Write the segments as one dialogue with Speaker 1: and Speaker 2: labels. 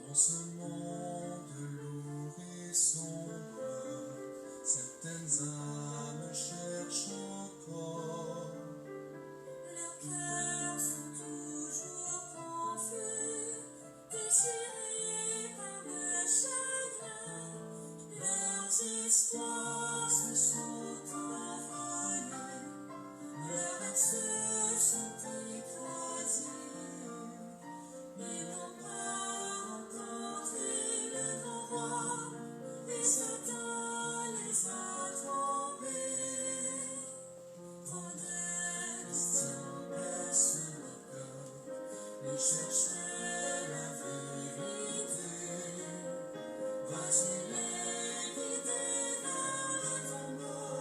Speaker 1: Dans ce monde lourd et sombre, certaines âmes cherchent encore.
Speaker 2: Leurs cœurs sont toujours confus, déchirés par le chagrin. Leurs espoirs se sont envolés, leurs rêves se sont écrasés. Mais n'ont pas rencontré le grand roi, et Satan les a trompés. Trop de questions percent nos cœurs, ils cherchent la vérité. Vas-y les guider vers le tombeau,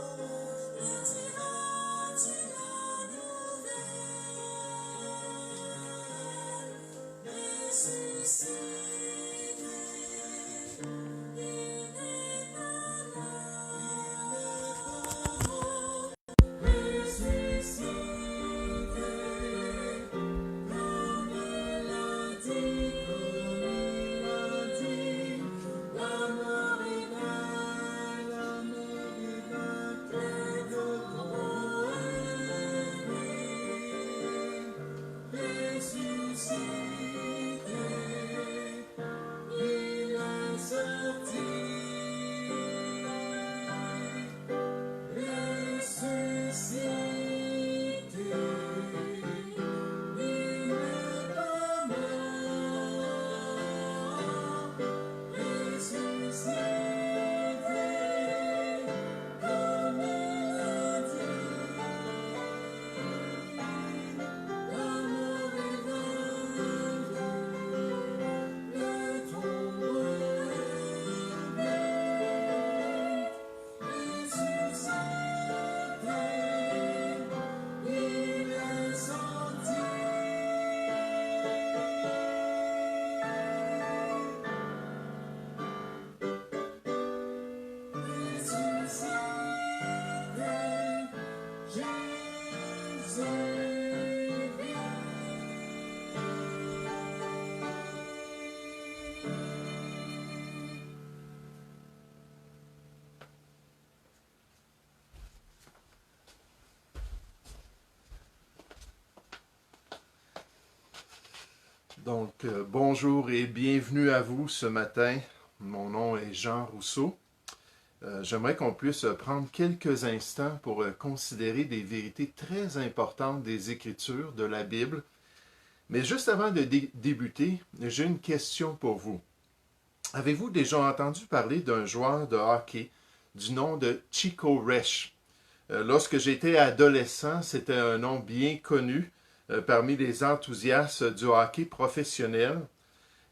Speaker 2: leur diras-tu la nouvelle? Ressuscité, il n'est pas mort. Ressuscité, comme il a dit, la mort est vaincue, le tombeau est vide. Ressuscité, il est sorti. Ressuscité, il n'est pas mort. Ressuscité, comme il a dit, la mort est vaincue, le tombeau est vide. Ressuscité, il est sorti.
Speaker 3: Donc, bonjour et bienvenue à vous ce matin. Mon nom est Jean Rousseau. J'aimerais qu'on puisse prendre quelques instants pour considérer des vérités très importantes des Écritures, de la Bible. Mais juste avant de débuter, j'ai une question pour vous. Avez-vous déjà entendu parler d'un joueur de hockey du nom de Chico Resch? Lorsque j'étais adolescent, c'était un nom bien connu parmi les enthousiastes du hockey professionnel.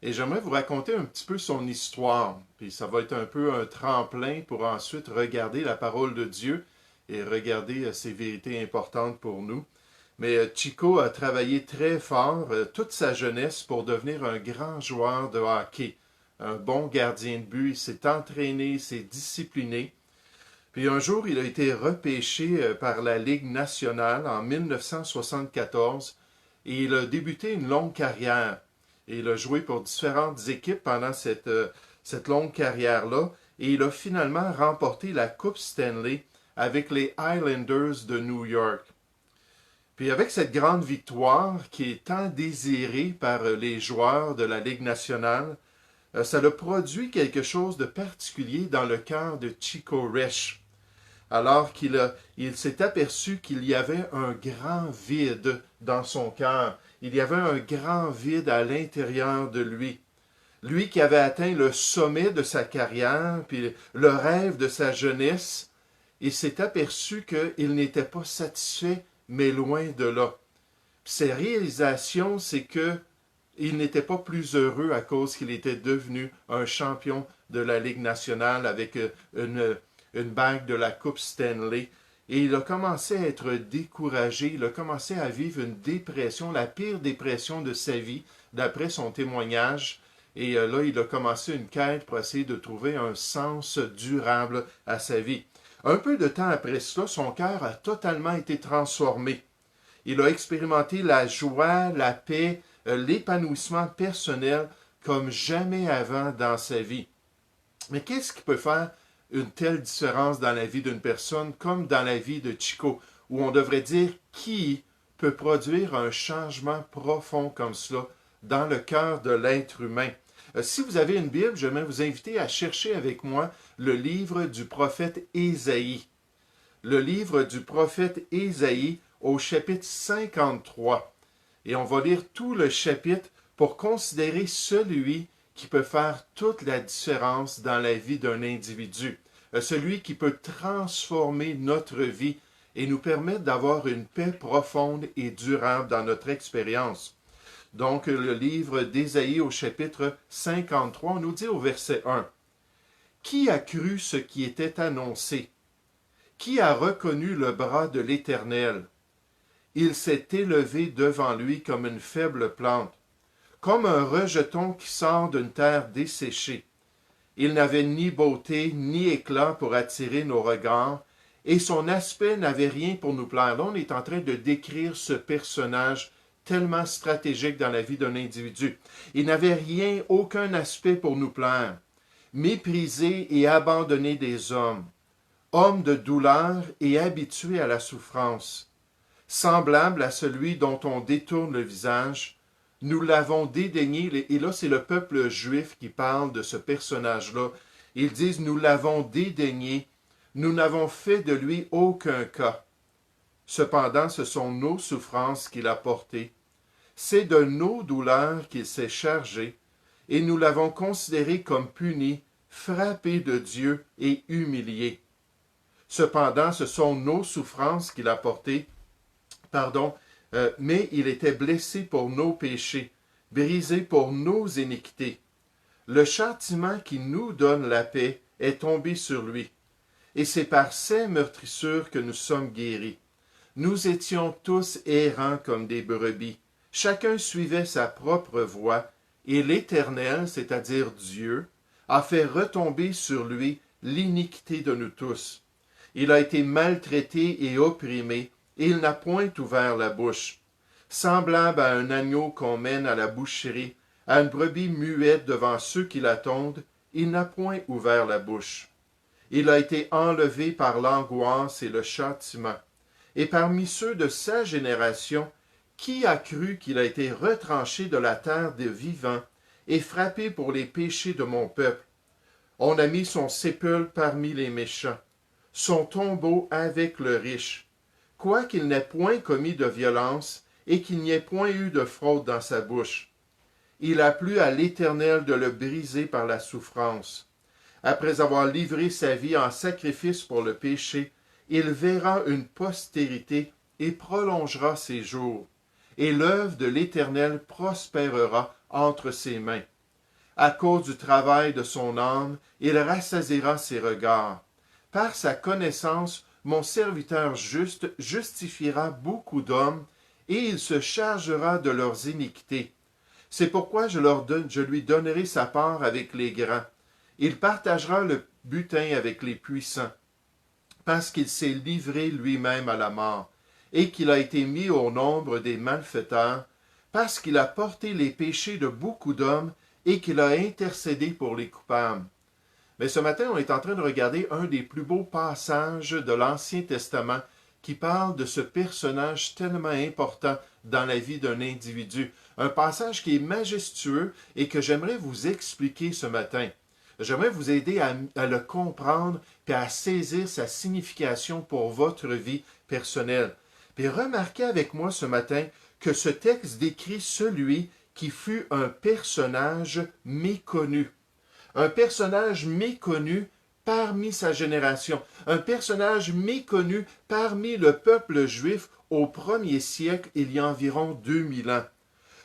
Speaker 3: Et j'aimerais vous raconter un petit peu son histoire. Puis ça va être un peu un tremplin pour ensuite regarder la parole de Dieu et regarder ces vérités importantes pour nous. Mais Chico a travaillé très fort toute sa jeunesse pour devenir un grand joueur de hockey, un bon gardien de but. Il s'est entraîné, il s'est discipliné. Puis un jour, il a été repêché par la Ligue nationale en 1974 et il a débuté une longue carrière. Et il a joué pour différentes équipes pendant cette longue carrière-là et il a finalement remporté la Coupe Stanley avec les Islanders de New York. Puis avec cette grande victoire qui est tant désirée par les joueurs de la Ligue nationale, ça a produit quelque chose de particulier dans le cœur de Chico Resch. Alors qu'il s'est aperçu qu'il y avait un grand vide dans son cœur. Il y avait un grand vide à l'intérieur de lui. Lui qui avait atteint le sommet de sa carrière, puis le rêve de sa jeunesse, il s'est aperçu qu'il n'était pas satisfait, mais loin de là. Puis ses réalisations, c'est qu'il n'était pas plus heureux à cause qu'il était devenu un champion de la Ligue nationale avec une bague de la Coupe Stanley. Et il a commencé à être découragé, il a commencé à vivre une dépression, la pire dépression de sa vie, d'après son témoignage. Et là, il a commencé une quête pour essayer de trouver un sens durable à sa vie. Un peu de temps après cela, son cœur a totalement été transformé. Il a expérimenté la joie, la paix, l'épanouissement personnel comme jamais avant dans sa vie. Mais qu'est-ce qui peut faire une telle différence dans la vie d'une personne comme dans la vie de Chico, où on devrait dire qui peut produire un changement profond comme cela dans le cœur de l'être humain? Si vous avez une Bible, j'aimerais vous inviter à chercher avec moi le livre du prophète Ésaïe. Le livre du prophète Ésaïe au chapitre 53. Et on va lire tout le chapitre pour considérer celui qui peut faire toute la différence dans la vie d'un individu. Celui qui peut transformer notre vie et nous permettre d'avoir une paix profonde et durable dans notre expérience. Donc, le livre d'Ésaïe au chapitre 53, on nous dit au verset 1. « Qui a cru ce qui était annoncé? Qui a reconnu le bras de l'Éternel? Il s'est élevé devant lui comme une faible plante, comme un rejeton qui sort d'une terre desséchée. Il n'avait ni beauté ni éclat pour attirer nos regards, et son aspect n'avait rien pour nous plaire. » Là, on est en train de décrire ce personnage tellement stratégique dans la vie d'un individu. Il n'avait rien, aucun aspect pour nous plaire. Méprisé et abandonné des hommes, homme de douleur et habitué à la souffrance, semblable à celui dont on détourne le visage, nous l'avons dédaigné. Et là, c'est le peuple juif qui parle de ce personnage-là. Ils disent, nous l'avons dédaigné, nous n'avons fait de lui aucun cas. Cependant, ce sont nos souffrances qu'il a portées. C'est de nos douleurs qu'il s'est chargé, et nous l'avons considéré comme puni, frappé de Dieu et humilié. Cependant, ce sont nos souffrances qu'il a portées, mais il était blessé pour nos péchés, brisé pour nos iniquités. Le châtiment qui nous donne la paix est tombé sur lui, et c'est par ses meurtrissures que nous sommes guéris. Nous étions tous errants comme des brebis. Chacun suivait sa propre voie, et l'Éternel, c'est-à-dire Dieu, a fait retomber sur lui l'iniquité de nous tous. Il a été maltraité et opprimé, et il n'a point ouvert la bouche. Semblable à un agneau qu'on mène à la boucherie, à une brebis muette devant ceux qui l'attendent, il n'a point ouvert la bouche. Il a été enlevé par l'angoisse et le châtiment. Et parmi ceux de sa génération, qui a cru qu'il a été retranché de la terre des vivants et frappé pour les péchés de mon peuple? On a mis son sépulcre parmi les méchants, son tombeau avec le riche, quoiqu'il n'ait point commis de violence et qu'il n'y ait point eu de fraude dans sa bouche. Il a plu à l'Éternel de le briser par la souffrance. Après avoir livré sa vie en sacrifice pour le péché, il verra une postérité et prolongera ses jours, et l'œuvre de l'Éternel prospérera entre ses mains. À cause du travail de son âme, il rassasiera ses regards. Par sa connaissance, mon serviteur juste justifiera beaucoup d'hommes, et il se chargera de leurs iniquités. C'est pourquoi je lui donnerai sa part avec les grands. Il partagera le butin avec les puissants, parce qu'il s'est livré lui-même à la mort, et qu'il a été mis au nombre des malfaiteurs, parce qu'il a porté les péchés de beaucoup d'hommes, et qu'il a intercédé pour les coupables. Mais ce matin, on est en train de regarder un des plus beaux passages de l'Ancien Testament qui parle de ce personnage tellement important dans la vie d'un individu. Un passage qui est majestueux et que j'aimerais vous expliquer ce matin. J'aimerais vous aider à le comprendre et à saisir sa signification pour votre vie personnelle. Puis remarquez avec moi ce matin que ce texte décrit celui qui fut un personnage méconnu. Un personnage méconnu parmi sa génération. Un personnage méconnu parmi le peuple juif au 1er siècle, il y a environ 2000 ans.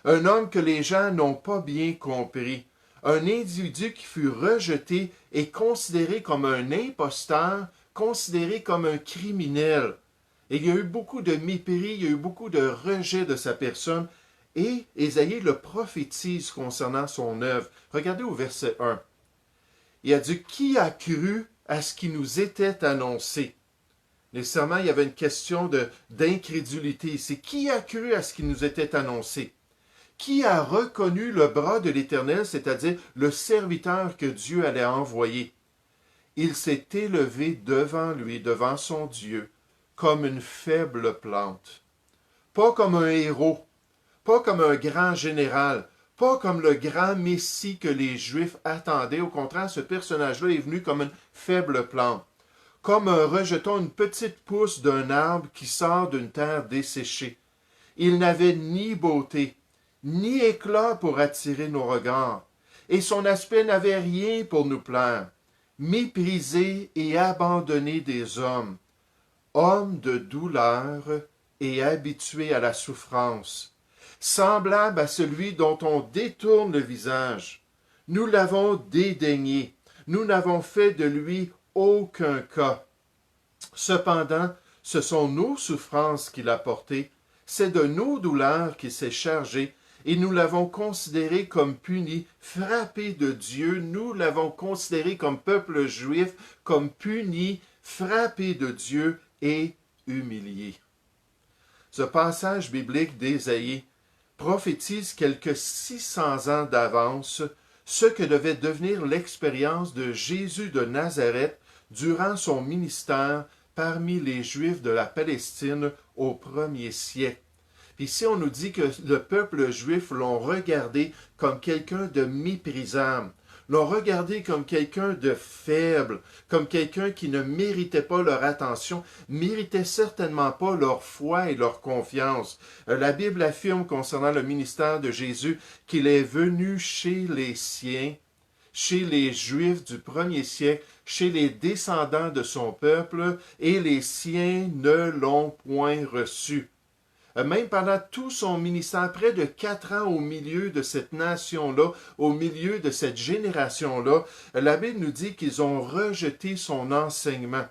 Speaker 3: Un homme que les gens n'ont pas bien compris. Un individu qui fut rejeté et considéré comme un imposteur, considéré comme un criminel. Et il y a eu beaucoup de mépris, il y a eu beaucoup de rejet de sa personne. Et Ésaïe le prophétise concernant son œuvre. Regardez au verset 1. Il a dit, qui a cru à ce qui nous était annoncé? Nécessairement, il y avait une question d'incrédulité ici. Qui a cru à ce qui nous était annoncé? Qui a reconnu le bras de l'Éternel, c'est-à-dire le serviteur que Dieu allait envoyer? Il s'est élevé devant lui, devant son Dieu, comme une faible plante. Pas comme un héros, pas comme un grand général, pas comme le grand Messie que les Juifs attendaient. Au contraire, ce personnage-là est venu comme une faible plante, comme un rejeton, une petite pousse d'un arbre qui sort d'une terre desséchée. Il n'avait ni beauté, ni éclat pour attirer nos regards, et son aspect n'avait rien pour nous plaire. Méprisé et abandonné des hommes, homme de douleur et habitué à la souffrance, semblable à celui dont on détourne le visage. Nous l'avons dédaigné, nous n'avons fait de lui aucun cas. Cependant, ce sont nos souffrances qu'il a portées, c'est de nos douleurs qu'il s'est chargé, et nous l'avons considéré comme puni, frappé de Dieu, nous l'avons considéré comme peuple juif, comme puni, frappé de Dieu et humilié. Ce passage biblique d'Ésaïe prophétise quelques 600 ans d'avance ce que devait devenir l'expérience de Jésus de Nazareth durant son ministère parmi les Juifs de la Palestine au 1er siècle. Puis ici, on nous dit que le peuple juif l'ont regardé comme quelqu'un de méprisable, l'ont regardé comme quelqu'un de faible, comme quelqu'un qui ne méritait pas leur attention, méritait certainement pas leur foi et leur confiance. La Bible affirme concernant le ministère de Jésus qu'il est venu chez les siens, chez les Juifs du 1er siècle, chez les descendants de son peuple, et les siens ne l'ont point reçu. Même pendant tout son ministère, près de 4 ans au milieu de cette nation-là, au milieu de cette génération-là, la Bible nous dit qu'ils ont rejeté son enseignement.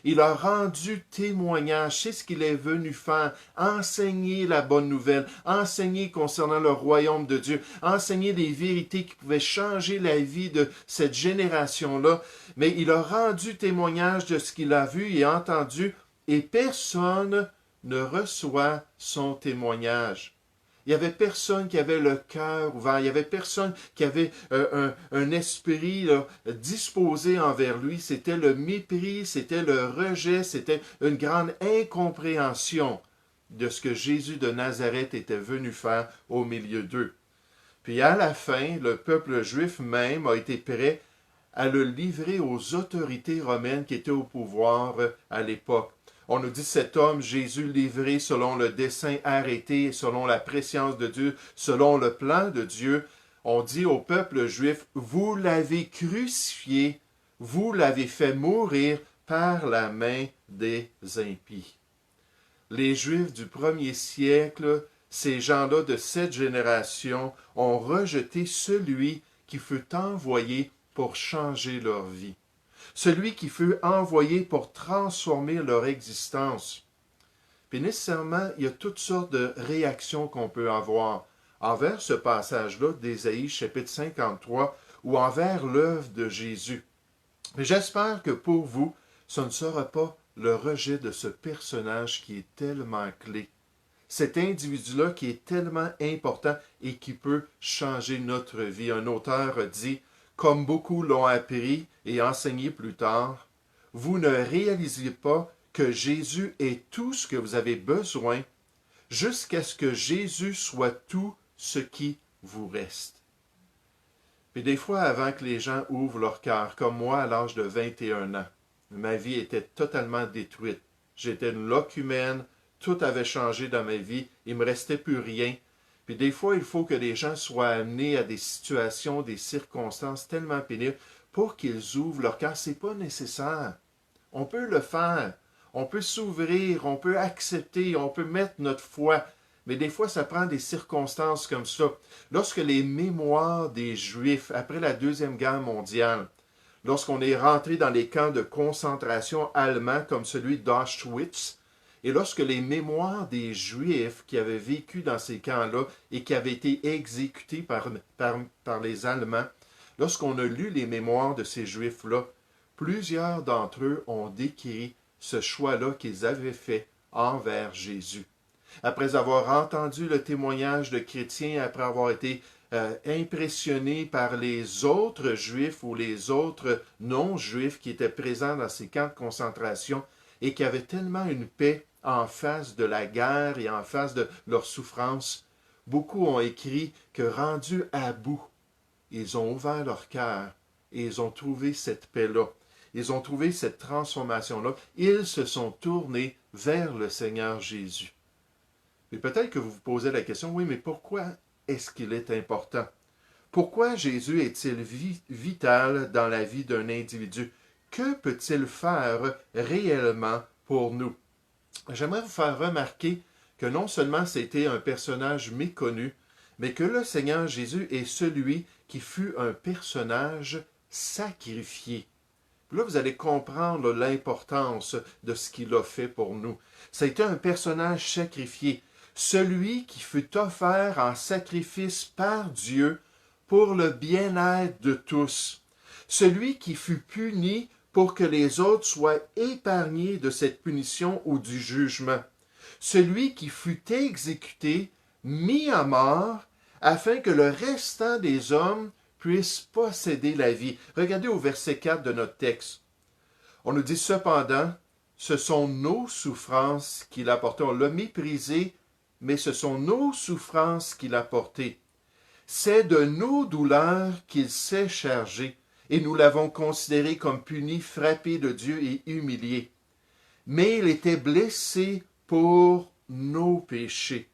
Speaker 3: Il a rendu témoignage, c'est ce qu'il est venu faire, enseigner la bonne nouvelle, enseigner concernant le royaume de Dieu, enseigner les vérités qui pouvaient changer la vie de cette génération-là. Mais il a rendu témoignage de ce qu'il a vu et entendu, et personne ne reçoit son témoignage. Il n'y avait personne qui avait le cœur ouvert, il n'y avait personne qui avait un esprit là, disposé envers lui. C'était le mépris, c'était le rejet, c'était une grande incompréhension de ce que Jésus de Nazareth était venu faire au milieu d'eux. Puis à la fin, le peuple juif même a été prêt à le livrer aux autorités romaines qui étaient au pouvoir à l'époque. On nous dit cet homme, Jésus, livré selon le dessein arrêté, selon la prescience de Dieu, selon le plan de Dieu. On dit au peuple juif, vous l'avez crucifié, vous l'avez fait mourir par la main des impies. Les Juifs du 1er siècle, ces gens-là de cette génération, ont rejeté celui qui fut envoyé pour changer leur vie. Celui qui fut envoyé pour transformer leur existence. Puis nécessairement, il y a toutes sortes de réactions qu'on peut avoir envers ce passage-là d'Ésaïe chapitre 53 ou envers l'œuvre de Jésus. Mais j'espère que pour vous, ce ne sera pas le rejet de ce personnage qui est tellement clé. Cet individu-là qui est tellement important et qui peut changer notre vie. Un auteur dit, comme beaucoup l'ont appris et enseigné plus tard, vous ne réalisez pas que Jésus est tout ce que vous avez besoin jusqu'à ce que Jésus soit tout ce qui vous reste. Puis des fois, avant que les gens ouvrent leur cœur, comme moi à l'âge de 21 ans, ma vie était totalement détruite. J'étais une locumène, tout avait changé dans ma vie, il ne me restait plus rien. Puis des fois, il faut que les gens soient amenés à des situations, des circonstances tellement pénibles pour qu'ils ouvrent leur cœur. Ce n'est pas nécessaire. On peut le faire. On peut s'ouvrir, on peut accepter, on peut mettre notre foi. Mais des fois, ça prend des circonstances comme ça. Lorsque les mémoires des Juifs, après la Deuxième Guerre mondiale, lorsqu'on est rentré dans les camps de concentration allemands comme celui d'Auschwitz, et lorsque les mémoires des Juifs qui avaient vécu dans ces camps-là et qui avaient été exécutés par les Allemands, lorsqu'on a lu les mémoires de ces Juifs-là, plusieurs d'entre eux ont décrit ce choix-là qu'ils avaient fait envers Jésus. Après avoir entendu le témoignage de chrétiens, après avoir été impressionnés par les autres Juifs ou les autres non-Juifs qui étaient présents dans ces camps de concentration et qui avaient tellement une paix en face de la guerre et en face de leur souffrance, beaucoup ont écrit que rendus à bout, ils ont ouvert leur cœur et ils ont trouvé cette paix-là. Ils ont trouvé cette transformation-là. Ils se sont tournés vers le Seigneur Jésus. Mais peut-être que vous vous posez la question, oui, mais pourquoi est-ce qu'il est important? Pourquoi Jésus est-il vital dans la vie d'un individu? Que peut-il faire réellement pour nous? J'aimerais vous faire remarquer que non seulement c'était un personnage méconnu, mais que le Seigneur Jésus est celui qui fut un personnage sacrifié. Là, vous allez comprendre l'importance de ce qu'il a fait pour nous. Ça a été un personnage sacrifié, celui qui fut offert en sacrifice par Dieu pour le bien-être de tous, celui qui fut puni pour que les autres soient épargnés de cette punition ou du jugement, celui qui fut exécuté, mis à mort, afin que le restant des hommes puisse posséder la vie. Regardez au verset 4 de notre texte. On nous dit cependant, ce sont nos souffrances qu'il a portées. On l'a méprisé, mais ce sont nos souffrances qu'il a portées. C'est de nos douleurs qu'il s'est chargé, et nous l'avons considéré comme puni, frappé de Dieu et humilié. Mais il était blessé pour nos péchés,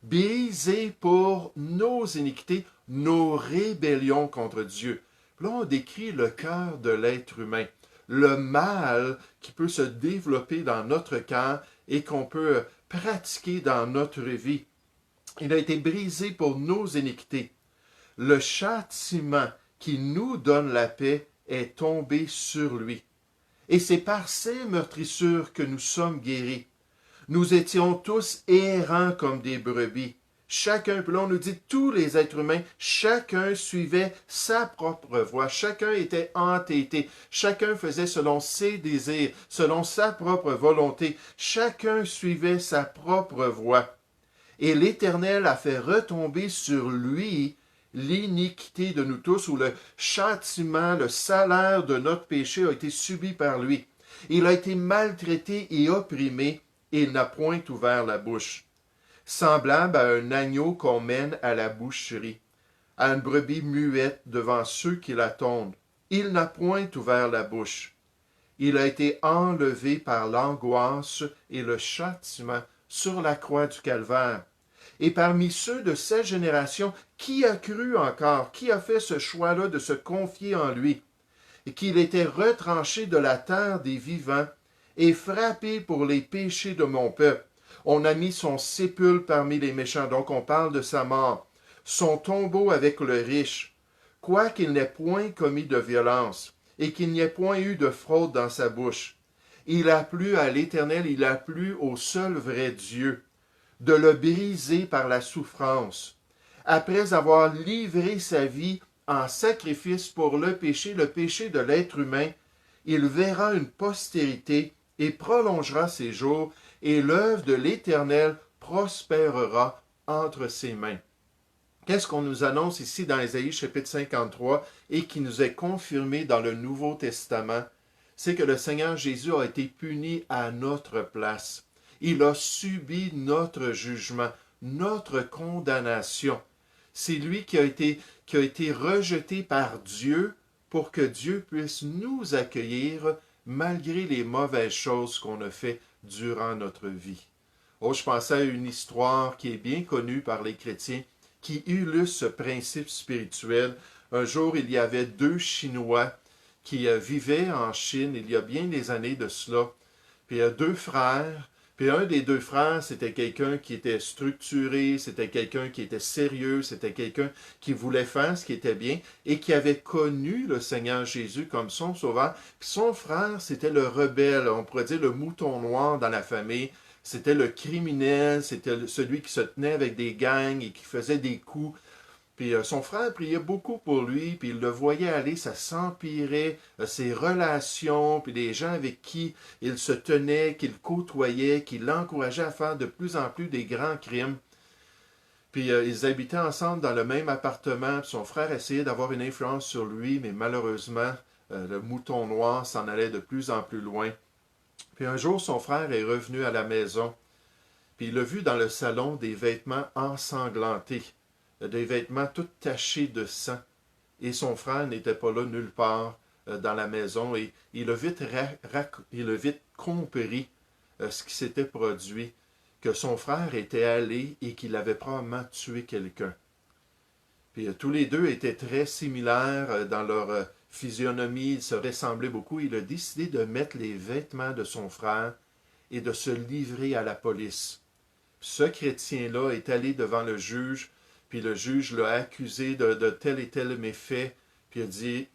Speaker 3: brisé pour nos iniquités, nos rébellions contre Dieu. Là, on décrit le cœur de l'être humain, le mal qui peut se développer dans notre cœur et qu'on peut pratiquer dans notre vie. Il a été brisé pour nos iniquités. Le châtiment qui nous donne la paix est tombé sur lui. Et c'est par ses meurtrissures que nous sommes guéris. Nous étions tous errants comme des brebis. Chacun, puis là on nous dit tous les êtres humains, chacun suivait sa propre voie, chacun était entêté, chacun faisait selon ses désirs, selon sa propre volonté, chacun suivait sa propre voie. Et l'Éternel a fait retomber sur lui l'iniquité de nous tous, ou le châtiment, le salaire de notre péché a été subi par lui. Il a été maltraité et opprimé, et il n'a point ouvert la bouche. Semblable à un agneau qu'on mène à la boucherie, à une brebis muette devant ceux qui la tondent. Il n'a point ouvert la bouche. Il a été enlevé par l'angoisse et le châtiment sur la croix du calvaire. Et parmi ceux de cette génération, qui a cru encore, qui a fait ce choix-là de se confier en lui, et qu'il était retranché de la terre des vivants et frappé pour les péchés de mon peuple. On a mis son sépulcre parmi les méchants, donc on parle de sa mort, son tombeau avec le riche, quoiqu'il n'ait point commis de violence, et qu'il n'y ait point eu de fraude dans sa bouche. Il a plu à l'Éternel, il a plu au seul vrai Dieu, de le briser par la souffrance. Après avoir livré sa vie en sacrifice pour le péché de l'être humain, il verra une postérité et prolongera ses jours, et l'œuvre de l'Éternel prospérera entre ses mains. Qu'est-ce qu'on nous annonce ici dans Ésaïe chapitre 53 et qui nous est confirmé dans le Nouveau Testament? C'est que le Seigneur Jésus a été puni à notre place. Il a subi notre jugement, notre condamnation. C'est lui qui a été rejeté par Dieu pour que Dieu puisse nous accueillir malgré les mauvaises choses qu'on a fait durant notre vie. Oh, je pensais à une histoire qui est bien connue par les chrétiens, qui illustre ce principe spirituel. Un jour, il y avait 2 Chinois qui vivaient en Chine, il y a bien des années de cela. Puis il y a 2 frères. Puis un des 2 frères, c'était quelqu'un qui était structuré, c'était quelqu'un qui était sérieux, c'était quelqu'un qui voulait faire ce qui était bien et qui avait connu le Seigneur Jésus comme son sauveur. Puis son frère, c'était le rebelle, on pourrait dire le mouton noir dans la famille. C'était le criminel, c'était celui qui se tenait avec des gangs et qui faisait des coups. Puis son frère priait beaucoup pour lui, puis il le voyait aller, ça s'empirait, ses relations, puis les gens avec qui il se tenait, qu'il côtoyait, qui l'encourageait à faire de plus en plus des grands crimes. Puis ils habitaient ensemble dans le même appartement, puis son frère essayait d'avoir une influence sur lui, mais malheureusement, le mouton noir s'en allait de plus en plus loin. Puis un jour, son frère est revenu à la maison, puis il a vu dans le salon des vêtements ensanglantés, des vêtements tout tachés de sang. Et son frère n'était pas là nulle part dans la maison, et il a vite compris ce qui s'était produit, que son frère était allé et qu'il avait probablement tué quelqu'un. Puis tous les deux étaient très similaires dans leur physionomie, ils se ressemblaient beaucoup. Il a décidé de mettre les vêtements de son frère et de se livrer à la police. Ce chrétien-là est allé devant le juge, puis le juge l'a accusé de tel et tel méfait, puis il a dit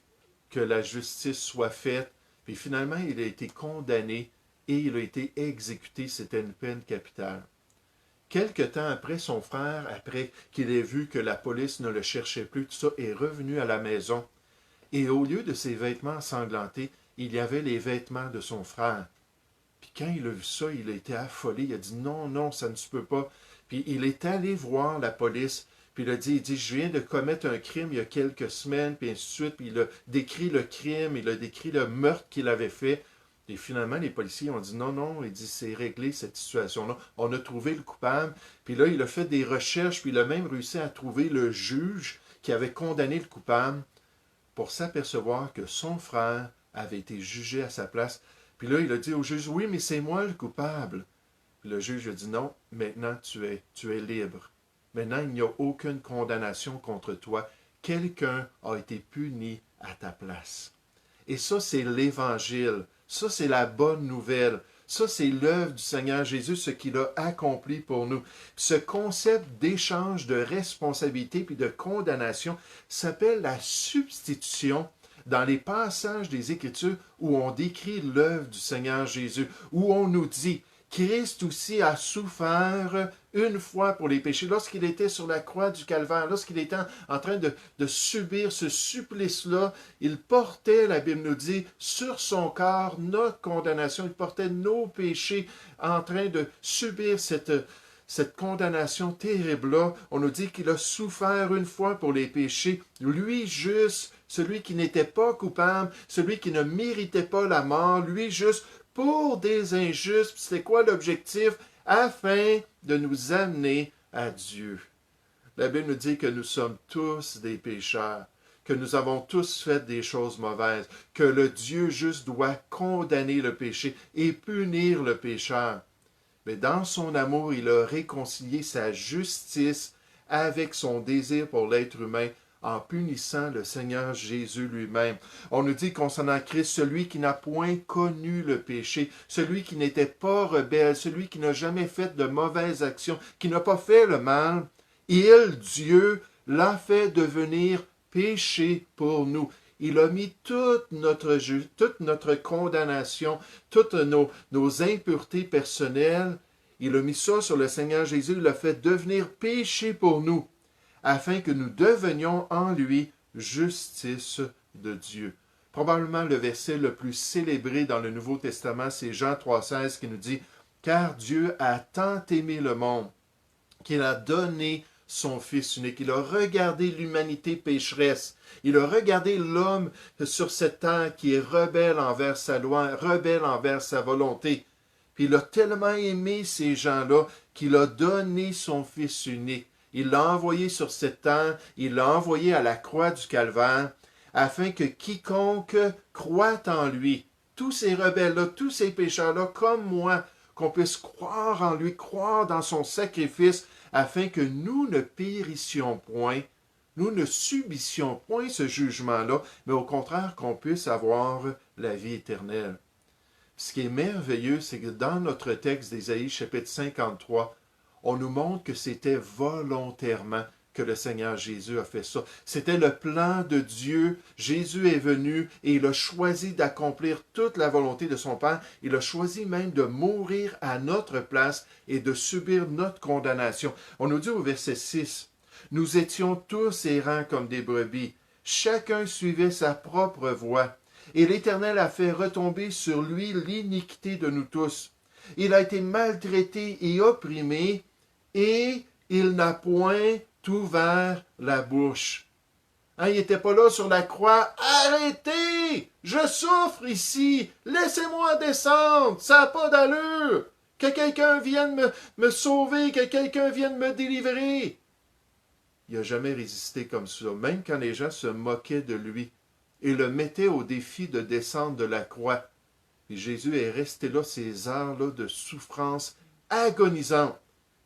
Speaker 3: que la justice soit faite. Puis finalement, il a été condamné et il a été exécuté. C'était une peine capitale. Quelque temps après, son frère, après qu'il ait vu que la police ne le cherchait plus, tout ça, est revenu à la maison. Et au lieu de ses vêtements ensanglantés, il y avait les vêtements de son frère. Puis quand il a vu ça, il a été affolé. Il a dit non, non, ça ne se peut pas. Puis il est allé voir la police. Puis il a dit, je viens de commettre un crime il y a quelques semaines, puis ainsi de suite. Puis il a décrit le crime, il a décrit le meurtre qu'il avait fait. Et finalement, les policiers ont dit non, non, il dit c'est réglé cette situation-là. On a trouvé le coupable. Puis là, il a fait des recherches, puis il a même réussi à trouver le juge qui avait condamné le coupable pour s'apercevoir que son frère avait été jugé à sa place. Puis là, il a dit au juge, oui, mais c'est moi le coupable. Puis le juge a dit non, maintenant tu es libre. Maintenant, il n'y a aucune condamnation contre toi. Quelqu'un a été puni à ta place. Et ça, c'est l'Évangile. Ça, c'est la bonne nouvelle. Ça, c'est l'œuvre du Seigneur Jésus, ce qu'il a accompli pour nous. Ce concept d'échange de responsabilité puis de condamnation s'appelle la substitution dans les passages des Écritures où on décrit l'œuvre du Seigneur Jésus, où on nous dit Christ aussi a souffert une fois pour les péchés, lorsqu'il était sur la croix du Calvaire, lorsqu'il était en train de subir ce supplice-là, il portait, la Bible nous dit, sur son corps notre condamnation, il portait nos péchés en train de subir cette condamnation terrible-là. On nous dit qu'il a souffert une fois pour les péchés, lui juste, celui qui n'était pas coupable, celui qui ne méritait pas la mort, lui juste, pour des injustes. C'était quoi l'objectif? Afin de nous amener à Dieu. La Bible nous dit que nous sommes tous des pécheurs, que nous avons tous fait des choses mauvaises, que le Dieu juste doit condamner le péché et punir le pécheur. Mais dans son amour, il a réconcilié sa justice avec son désir pour l'être humain en punissant le Seigneur Jésus lui-même. On nous dit concernant Christ, celui qui n'a point connu le péché, celui qui n'était pas rebelle, celui qui n'a jamais fait de mauvaises actions, qui n'a pas fait le mal, il, Dieu, l'a fait devenir péché pour nous. Il a mis toute notre condamnation, toutes nos impuretés personnelles, il a mis ça sur le Seigneur Jésus, il l'a fait devenir péché pour nous, afin que nous devenions en lui justice de Dieu. Probablement le verset le plus célébré dans le Nouveau Testament, c'est Jean 3,16 qui nous dit « Car Dieu a tant aimé le monde qu'il a donné son Fils unique. Il a regardé l'humanité pécheresse. Il a regardé l'homme sur cette terre qui est rebelle envers sa loi, rebelle envers sa volonté. Puis il a tellement aimé ces gens-là qu'il a donné son Fils unique. Il l'a envoyé sur cette terre, il l'a envoyé à la croix du Calvaire, afin que quiconque croit en lui, tous ces rebelles-là, tous ces pécheurs-là, comme moi, qu'on puisse croire en lui, croire dans son sacrifice, afin que nous ne périssions point, nous ne subissions point ce jugement-là, mais au contraire qu'on puisse avoir la vie éternelle. Ce qui est merveilleux, c'est que dans notre texte d'Ésaïe, chapitre 53, on nous montre que c'était volontairement que le Seigneur Jésus a fait ça. C'était le plan de Dieu. Jésus est venu et il a choisi d'accomplir toute la volonté de son Père. Il a choisi même de mourir à notre place et de subir notre condamnation. On nous dit au verset 6, « Nous étions tous errants comme des brebis. Chacun suivait sa propre voie. Et l'Éternel a fait retomber sur lui l'iniquité de nous tous. Il a été maltraité et opprimé, et il n'a point ouvert la bouche. » Hein, il n'était pas là sur la croix. « Arrêtez! Je souffre ici! Laissez-moi descendre! Ça n'a pas d'allure! Que quelqu'un vienne me sauver, que quelqu'un vienne me délivrer! » Il n'a jamais résisté comme ça, même quand les gens se moquaient de lui et le mettaient au défi de descendre de la croix. Et Jésus est resté là, ces heures-là de souffrance agonisante.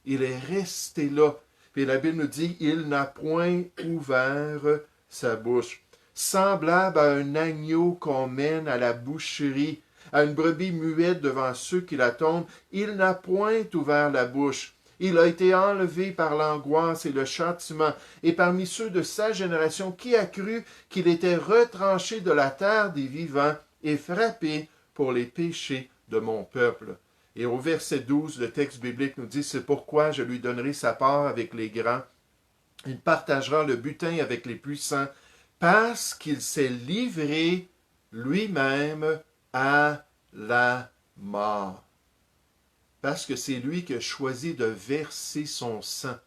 Speaker 3: Il est resté là. Puis la Bible nous dit, il n'a point ouvert sa bouche. Semblable à un agneau qu'on mène à la boucherie, à une brebis muette devant ceux qui la tombent, il n'a point ouvert la bouche. Il a été enlevé par l'angoisse et le châtiment, et parmi ceux de sa génération, qui a cru qu'il était retranché de la terre des vivants et frappé pour les péchés de mon peuple. Et au verset 12, le texte biblique nous dit, « C'est pourquoi je lui donnerai sa part avec les grands. Il partagera le butin avec les puissants, parce qu'il s'est livré lui-même à la mort. » Parce que c'est lui qui a choisi de verser son sang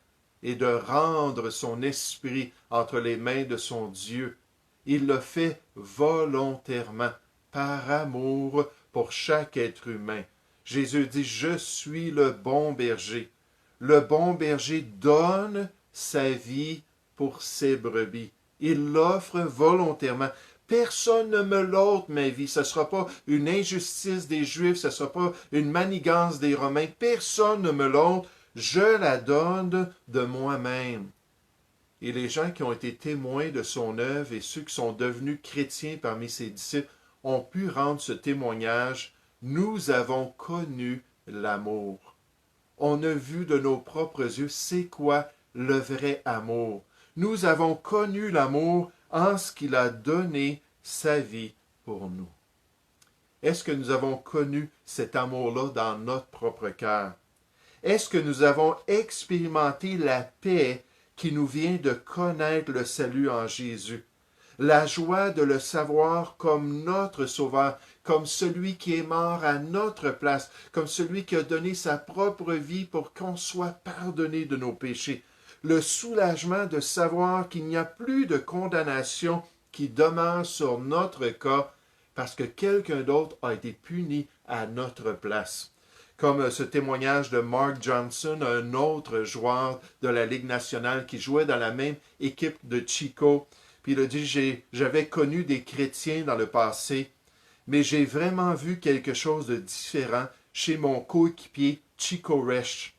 Speaker 3: et de rendre son esprit entre les mains de son Dieu. Il l'a fait volontairement, par amour pour chaque être humain. Jésus dit, « Je suis le bon berger. » Le bon berger donne sa vie pour ses brebis. Il l'offre volontairement. Personne ne me l'ôte ma vie. Ce ne sera pas une injustice des Juifs, ce ne sera pas une manigance des Romains. Personne ne me l'ôte. Je la donne de moi-même. Et les gens qui ont été témoins de son œuvre et ceux qui sont devenus chrétiens parmi ses disciples ont pu rendre ce témoignage. Nous avons connu l'amour. On a vu de nos propres yeux c'est quoi le vrai amour. Nous avons connu l'amour en ce qu'il a donné sa vie pour nous. Est-ce que nous avons connu cet amour-là dans notre propre cœur? Est-ce que nous avons expérimenté la paix qui nous vient de connaître le salut en Jésus? La joie de le savoir comme notre Sauveur, comme celui qui est mort à notre place, comme celui qui a donné sa propre vie pour qu'on soit pardonné de nos péchés. Le soulagement de savoir qu'il n'y a plus de condamnation qui demeure sur notre cas parce que quelqu'un d'autre a été puni à notre place. Comme ce témoignage de Mark Johnson, un autre joueur de la Ligue nationale qui jouait dans la même équipe de Chico. Puis il a dit, j'avais connu des chrétiens dans le passé, mais j'ai vraiment vu quelque chose de différent chez mon coéquipier Chico Resch.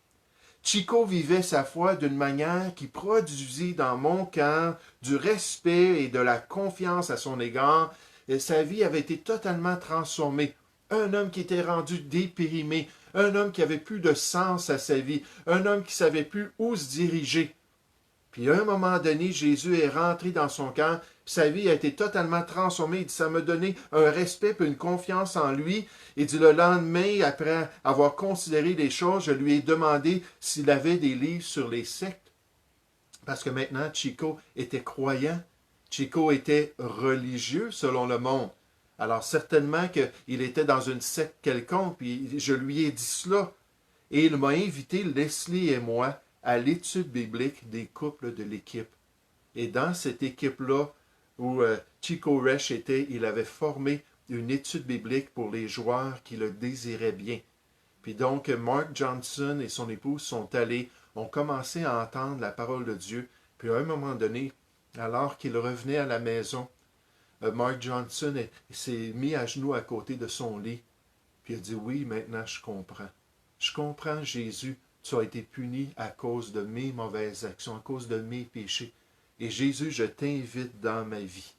Speaker 3: Chico vivait sa foi d'une manière qui produisit dans mon cœur du respect et de la confiance à son égard. Et sa vie avait été totalement transformée. Un homme qui était rendu dépérimé, un homme qui avait plus de sens à sa vie, un homme qui savait plus où se diriger. Puis à un moment donné, Jésus est rentré dans son cœur, puis sa vie a été totalement transformée. Il dit, ça m'a donné un respect et une confiance en lui. Il dit, le lendemain, après avoir considéré les choses, je lui ai demandé s'il avait des livres sur les sectes. Parce que maintenant, Chico était croyant. Chico était religieux selon le monde. Alors certainement qu'il était dans une secte quelconque, puis je lui ai dit cela. Et il m'a invité, Leslie et moi, à l'étude biblique des couples de l'équipe. Et dans cette équipe-là, où Chico Resch était, il avait formé une étude biblique pour les joueurs qui le désiraient bien. Puis donc, Mark Johnson et son épouse sont allés, ont commencé à entendre la parole de Dieu. Puis à un moment donné, alors qu'il revenait à la maison, Mark Johnson s'est mis à genoux à côté de son lit. Puis il a dit, oui, maintenant je comprends. Je comprends, Jésus, tu as été puni à cause de mes mauvaises actions, à cause de mes péchés. Et Jésus, je t'invite dans ma vie.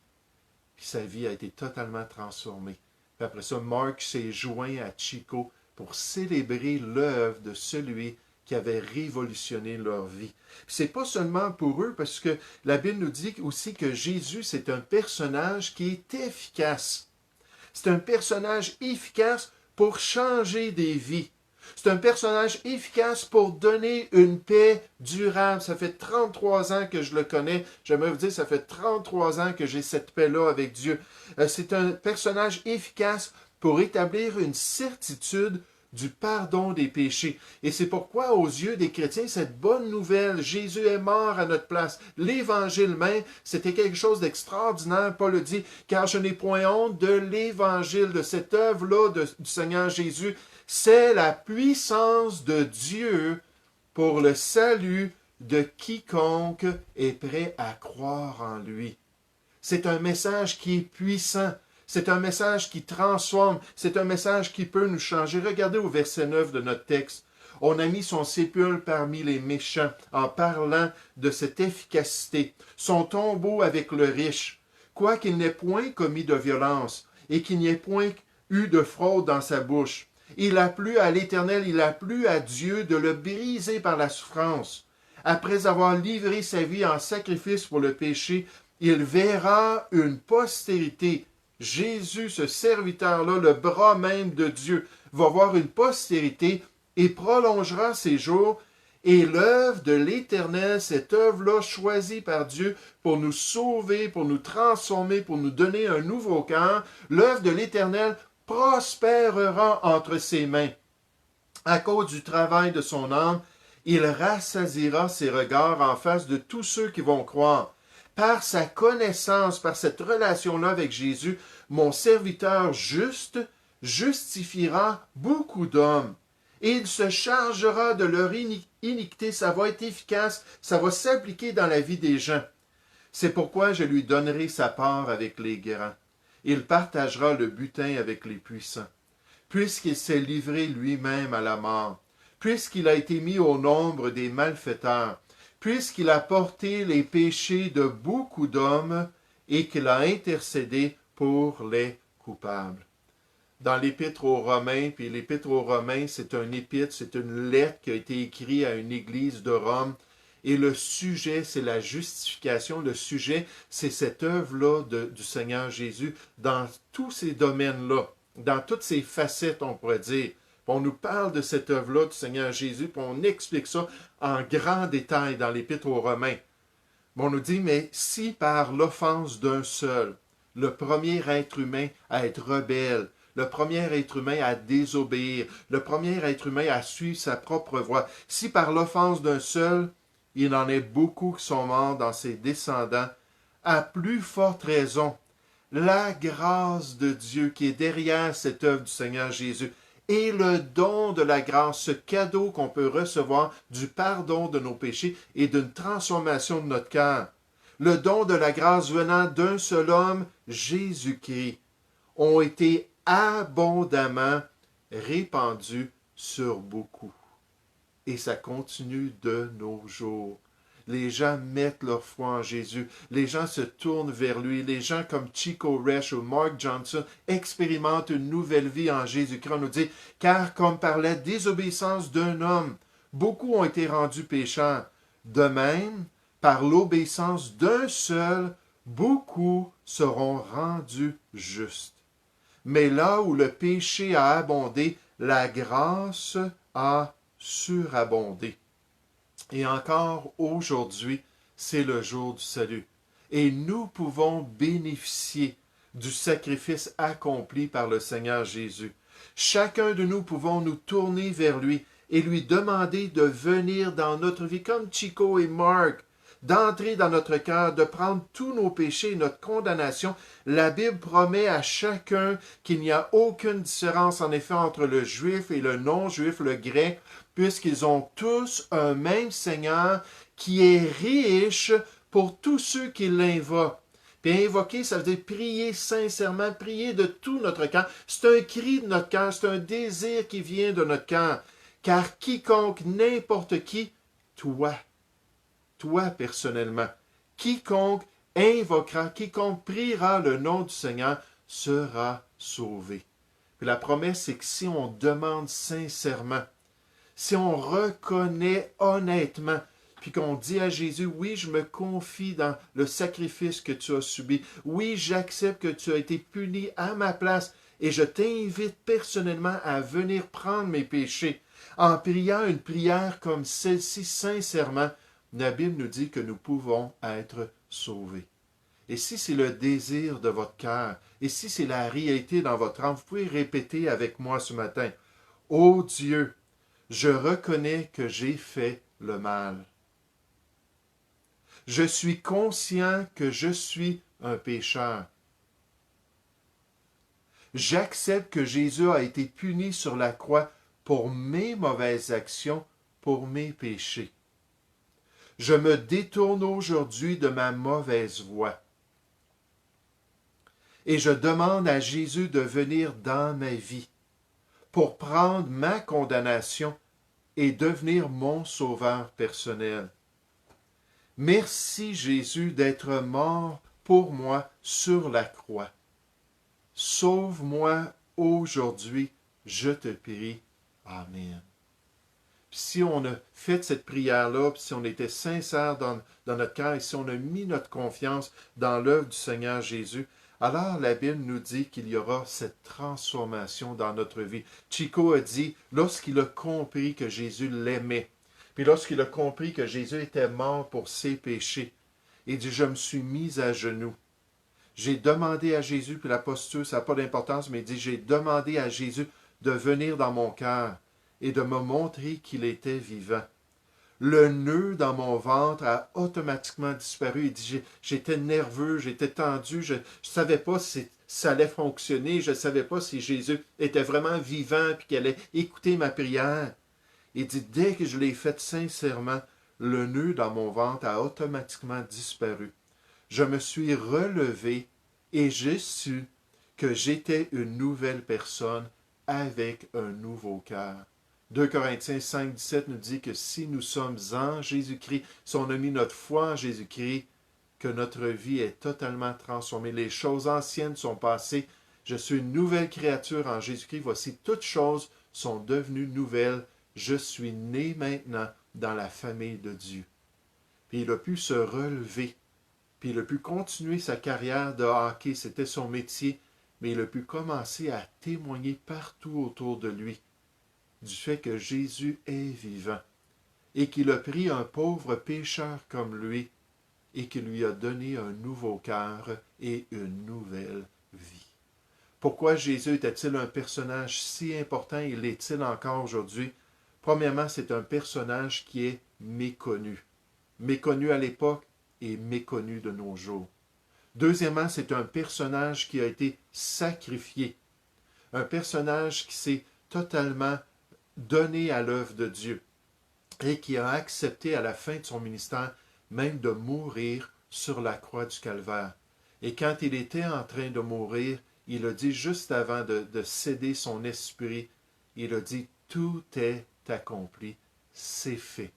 Speaker 3: Puis sa vie a été totalement transformée. Puis après ça, Mark s'est joint à Chico pour célébrer l'œuvre de celui qui avait révolutionné leur vie. C'est pas seulement pour eux, parce que la Bible nous dit aussi que Jésus, c'est un personnage qui est efficace. C'est un personnage efficace pour changer des vies. C'est un personnage efficace pour donner une paix durable. Ça fait 33 ans que je le connais. J'aimerais vous dire, ça fait 33 ans que j'ai cette paix-là avec Dieu. C'est un personnage efficace pour établir une certitude du pardon des péchés. Et c'est pourquoi, aux yeux des chrétiens, cette bonne nouvelle, Jésus est mort à notre place. L'Évangile même, c'était quelque chose d'extraordinaire. Paul le dit, car je n'ai point honte de l'Évangile, de cette œuvre-là du Seigneur Jésus. C'est la puissance de Dieu pour le salut de quiconque est prêt à croire en lui. C'est un message qui est puissant. C'est un message qui transforme. C'est un message qui peut nous changer. Regardez au verset 9 de notre texte. On a mis son sépulcre parmi les méchants en parlant de cette efficacité. Son tombeau avec le riche. Quoiqu'il n'ait point commis de violence et qu'il n'y ait point eu de fraude dans sa bouche. Il a plu à l'Éternel, il a plu à Dieu de le briser par la souffrance. Après avoir livré sa vie en sacrifice pour le péché, il verra une postérité. Jésus, ce serviteur-là, le bras même de Dieu, va voir une postérité et prolongera ses jours. Et l'œuvre de l'Éternel, cette œuvre-là choisie par Dieu pour nous sauver, pour nous transformer, pour nous donner un nouveau cœur, l'œuvre de l'Éternel prospérera entre ses mains. À cause du travail de son âme, il rassasiera ses regards en face de tous ceux qui vont croire. Par sa connaissance, par cette relation-là avec Jésus, mon serviteur juste justifiera beaucoup d'hommes. Et il se chargera de leur iniquité. Ça va être efficace, ça va s'appliquer dans la vie des gens. C'est pourquoi je lui donnerai sa part avec les grands. Il partagera le butin avec les puissants, puisqu'il s'est livré lui-même à la mort, puisqu'il a été mis au nombre des malfaiteurs, puisqu'il a porté les péchés de beaucoup d'hommes et qu'il a intercédé pour les coupables. Dans l'Épître aux Romains, puis l'Épître aux Romains, c'est un épître, c'est une lettre qui a été écrite à une église de Rome. Et le sujet, c'est la justification. Le sujet, c'est cette œuvre-là du Seigneur Jésus dans tous ces domaines-là, dans toutes ces facettes, on pourrait dire. Puis on nous parle de cette œuvre-là du Seigneur Jésus, puis on explique ça en grand détail dans l'Épître aux Romains. Mais on nous dit, mais si par l'offense d'un seul, le premier être humain à être rebelle, le premier être humain à désobéir, le premier être humain à suivre sa propre voie, si par l'offense d'un seul, il en est beaucoup qui sont morts dans ses descendants, à plus forte raison, la grâce de Dieu qui est derrière cette œuvre du Seigneur Jésus et le don de la grâce, ce cadeau qu'on peut recevoir du pardon de nos péchés et d'une transformation de notre cœur. Le don de la grâce venant d'un seul homme, Jésus-Christ, ont été abondamment répandus sur beaucoup. Et ça continue de nos jours. Les gens mettent leur foi en Jésus. Les gens se tournent vers lui. Les gens comme Chico Resch ou Mark Johnson expérimentent une nouvelle vie en Jésus-Christ. On nous dit, car comme par la désobéissance d'un homme, beaucoup ont été rendus pécheurs. De même, par l'obéissance d'un seul, beaucoup seront rendus justes. Mais là où le péché a abondé, la grâce a surabondé. Et encore aujourd'hui, c'est le jour du salut. Et nous pouvons bénéficier du sacrifice accompli par le Seigneur Jésus. Chacun de nous pouvons nous tourner vers lui et lui demander de venir dans notre vie, comme Chico et Mark, d'entrer dans notre cœur, de prendre tous nos péchés et notre condamnation. La Bible promet à chacun qu'il n'y a aucune différence en effet entre le juif et le non-juif, le grec, puisqu'ils ont tous un même Seigneur qui est riche pour tous ceux qui l'invoquent. Puis invoquer, ça veut dire prier sincèrement, prier de tout notre cœur. C'est un cri de notre cœur, c'est un désir qui vient de notre cœur. Car quiconque, n'importe qui, toi personnellement, quiconque invoquera, quiconque priera le nom du Seigneur sera sauvé. Puis la promesse, c'est que si on demande sincèrement, si on reconnaît honnêtement, puis qu'on dit à Jésus, oui, je me confie dans le sacrifice que tu as subi. Oui, j'accepte que tu as été puni à ma place et je t'invite personnellement à venir prendre mes péchés. En priant une prière comme celle-ci sincèrement, la Bible nous dit que nous pouvons être sauvés. Et si c'est le désir de votre cœur, et si c'est la réalité dans votre âme, vous pouvez répéter avec moi ce matin. Ô Dieu, je reconnais que j'ai fait le mal. Je suis conscient que je suis un pécheur. J'accepte que Jésus a été puni sur la croix pour mes mauvaises actions, pour mes péchés. Je me détourne aujourd'hui de ma mauvaise voie. Et je demande à Jésus de venir dans ma vie pour prendre ma condamnation et devenir mon sauveur personnel. Merci Jésus d'être mort pour moi sur la croix. Sauve-moi aujourd'hui, je te prie. Amen. Si on a fait cette prière-là, si on était sincère dans notre cœur et si on a mis notre confiance dans l'œuvre du Seigneur Jésus, alors la Bible nous dit qu'il y aura cette transformation dans notre vie. Chico a dit, lorsqu'il a compris que Jésus l'aimait, puis lorsqu'il a compris que Jésus était mort pour ses péchés, il dit, je me suis mis à genoux. J'ai demandé à Jésus, puis la posture, ça n'a pas d'importance, mais il dit, j'ai demandé à Jésus de venir dans mon cœur et de me montrer qu'il était vivant. Le nœud dans mon ventre a automatiquement disparu. Il dit, j'étais nerveux, j'étais tendu, je ne savais pas si ça allait fonctionner, je ne savais pas si Jésus était vraiment vivant et qu'il allait écouter ma prière. Il dit, dès que je l'ai faite sincèrement, le nœud dans mon ventre a automatiquement disparu. Je me suis relevé et j'ai su que j'étais une nouvelle personne avec un nouveau cœur. 2 Corinthiens 5, 17 nous dit que si nous sommes en Jésus-Christ, si on a mis notre foi en Jésus-Christ, que notre vie est totalement transformée. Les choses anciennes sont passées. Je suis une nouvelle créature en Jésus-Christ. Voici, toutes choses sont devenues nouvelles. Je suis né maintenant dans la famille de Dieu. Puis il a pu se relever. Puis il a pu continuer sa carrière de hockey. C'était son métier. Mais il a pu commencer à témoigner partout autour de lui du fait que Jésus est vivant et qu'il a pris un pauvre pécheur comme lui et qu'il lui a donné un nouveau cœur et une nouvelle vie. Pourquoi Jésus était-il un personnage si important et l'est-il encore aujourd'hui? Premièrement, c'est un personnage qui est méconnu. Méconnu à l'époque et méconnu de nos jours. Deuxièmement, c'est un personnage qui a été sacrifié. Un personnage qui s'est totalement donné à l'œuvre de Dieu et qui a accepté à la fin de son ministère même de mourir sur la croix du Calvaire. Et quand il était en train de mourir, il a dit juste avant de céder son esprit, il a dit « Tout est accompli, c'est fait.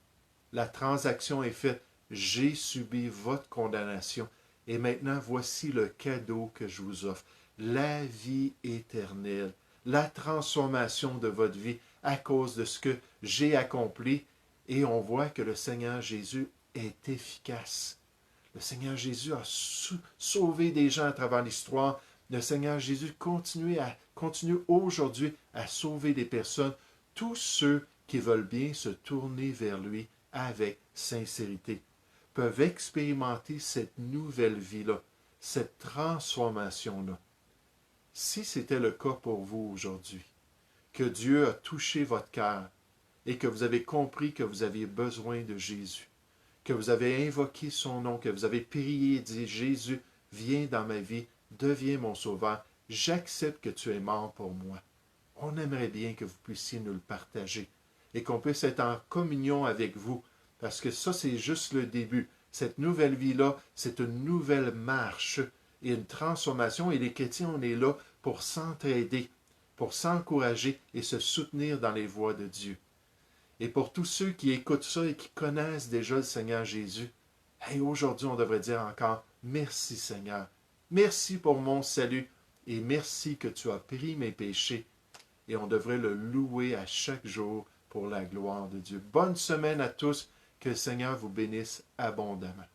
Speaker 3: La transaction est faite, j'ai subi votre condamnation et maintenant voici le cadeau que je vous offre, la vie éternelle, la transformation de votre vie à cause de ce que j'ai accompli. » Et on voit que le Seigneur Jésus est efficace. Le Seigneur Jésus a sauvé des gens à travers l'histoire. Le Seigneur Jésus continue aujourd'hui à sauver des personnes, tous ceux qui veulent bien se tourner vers lui avec sincérité, peuvent expérimenter cette nouvelle vie-là, cette transformation-là. Si c'était le cas pour vous aujourd'hui, que Dieu a touché votre cœur et que vous avez compris que vous aviez besoin de Jésus, que vous avez invoqué son nom, que vous avez prié et dit « Jésus, viens dans ma vie, deviens mon sauveur, j'accepte que tu es mort pour moi. » On aimerait bien que vous puissiez nous le partager et qu'on puisse être en communion avec vous, parce que ça, c'est juste le début. Cette nouvelle vie-là, c'est une nouvelle marche et une transformation, et les chrétiens, on est là pour s'entraider, pour s'encourager et se soutenir dans les voies de Dieu. Et pour tous ceux qui écoutent ça et qui connaissent déjà le Seigneur Jésus, hey, aujourd'hui, on devrait dire encore « Merci Seigneur, merci pour mon salut et merci que tu as pris mes péchés. » Et on devrait le louer à chaque jour pour la gloire de Dieu. Bonne semaine à tous, que le Seigneur vous bénisse abondamment.